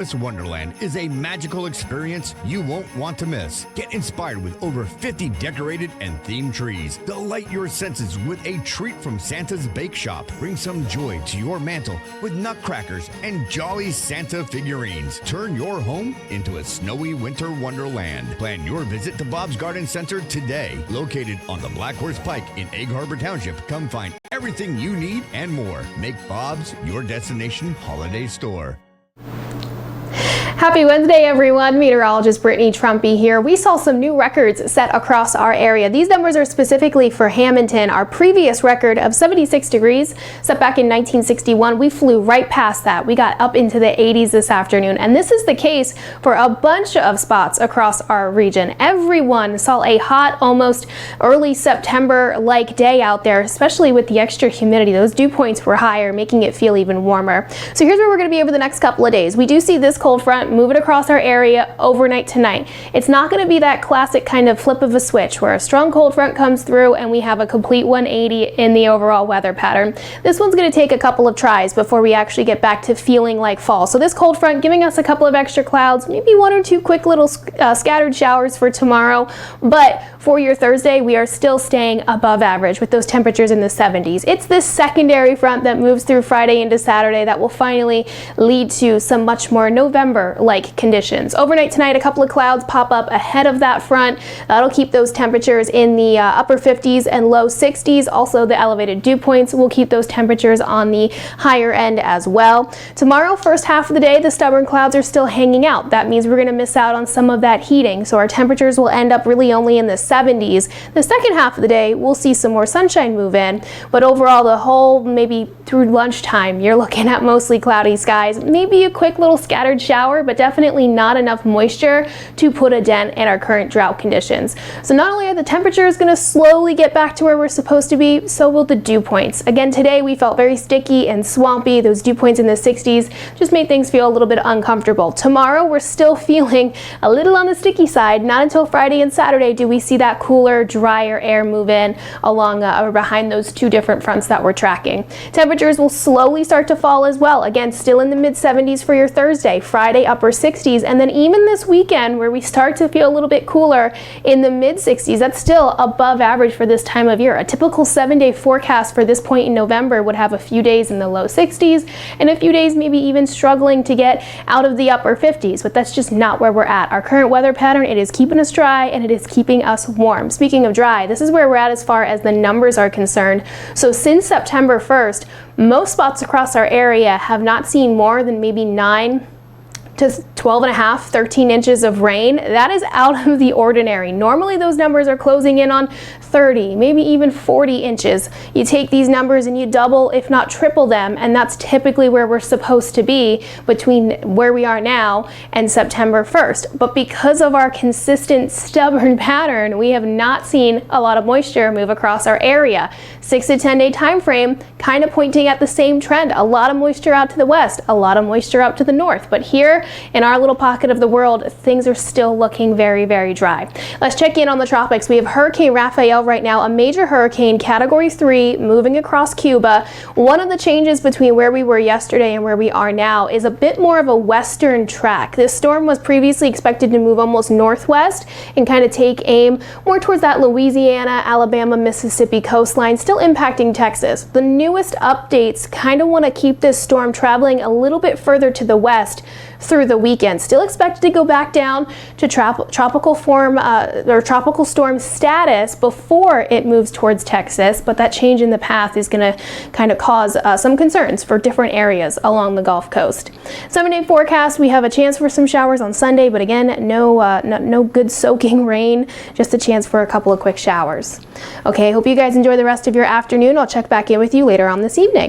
Alice Wonderland is a magical experience you won't want to miss. Get inspired with over 50 decorated and themed trees. Delight your senses with a treat from Santa's Bake Shop. Bring some joy to your mantle with nutcrackers and jolly Santa figurines. Turn your home into a snowy winter wonderland. Plan your visit to Bob's Garden Center today. Located on the Black Horse Pike in Egg Harbor Township, come find everything you need and more. Make Bob's your destination holiday store. Happy Wednesday, everyone. Meteorologist Brittany Trumpy here. We saw some new records set across our area. These numbers are specifically for Hamilton. Our previous record of 76 degrees set back in 1961. We flew right past that. We got up into the 80s this afternoon, and this is the case for a bunch of spots across our region. Everyone saw a hot, almost early September-like day out there, especially with the extra humidity. Those dew points were higher, making it feel even warmer. So here's where we're going to be over the next couple of days. We do see this cold front moving across our area overnight tonight. It's not going to be that classic kind of flip of a switch where a strong cold front comes through and we have a complete 180 in the overall weather pattern. This one's going to take a couple of tries before we actually get back to feeling like fall. So this cold front giving us a couple of extra clouds, maybe one or two quick little scattered showers for tomorrow. But for your Thursday, we are still staying above average with those temperatures in the 70s. It's this secondary front that moves through Friday into Saturday that will finally lead to some much more November-like conditions. Overnight tonight, a couple of clouds pop up ahead of that front. That'll keep those temperatures in the upper 50s and low 60s. Also, the elevated dew points will keep those temperatures on the higher end as well. Tomorrow, first half of the day, the stubborn clouds are still hanging out. That means we're going to miss out on some of that heating. So our temperatures will end up really only in the 70s. The second half of the day, we'll see some more sunshine move in. But overall, the whole maybe through lunchtime, you're looking at mostly cloudy skies. Maybe a quick little scattered shower, but definitely not enough moisture to put a dent in our current drought conditions. So not only are the temperatures going to slowly get back to where we're supposed to be, so will the dew points. Again, today we felt very sticky and swampy. Those dew points in the 60s just made things feel a little bit uncomfortable. Tomorrow we're still feeling a little on the sticky side. Not until Friday and Saturday do we see that cooler, drier air move in along or behind those two different fronts that we're tracking. Temperatures will slowly start to fall as well. Again, still in the mid 70s for your Thursday, Friday upper 60s, and then even this weekend where we start to feel a little bit cooler in the mid 60s. That's still above average for this time of year. A typical 7-day forecast for this point in November would have a few days in the low 60s and a few days maybe even struggling to get out of the upper 50s, but that's just not where we're at. Our current weather pattern, it is keeping us dry and it is keeping us warm. Speaking of dry, this is where we're at as far as the numbers are concerned. So since September 1st, most spots across our area have not seen more than maybe 9 to 12 and a half, 13 inches of rain. That is out of the ordinary. Normally those numbers are closing in on 30, maybe even 40 inches. You take these numbers and you double, if not triple them, and that's typically where we're supposed to be between where we are now and September 1st. But because of our consistent, stubborn pattern, we have not seen a lot of moisture move across our area. 6 to 10 day time frame, kind of pointing at the same trend. A lot of moisture out to the west, a lot of moisture out to the north. But here in our little pocket of the world, things are still looking very, very dry. Let's check in on the tropics. We have Hurricane Rafael right now, a major hurricane, Category 3, moving across Cuba. One of the changes between where we were yesterday and where we are now is a bit more of a western track. This storm was previously expected to move almost northwest and kind of take aim more towards that Louisiana, Alabama, Mississippi coastline, still impacting Texas. The newest updates kind of want to keep this storm traveling a little bit further to the west through the weekend. Still expected to go back down to tropical form or tropical storm status before it moves towards Texas, but that change in the path is going to kind of cause some concerns for different areas along the Gulf Coast. 7-day forecast, we have a chance for some showers on Sunday, but again, no good soaking rain, just a chance for a couple of quick showers. Okay, hope you guys enjoy the rest of your afternoon. I'll check back in with you later on this evening.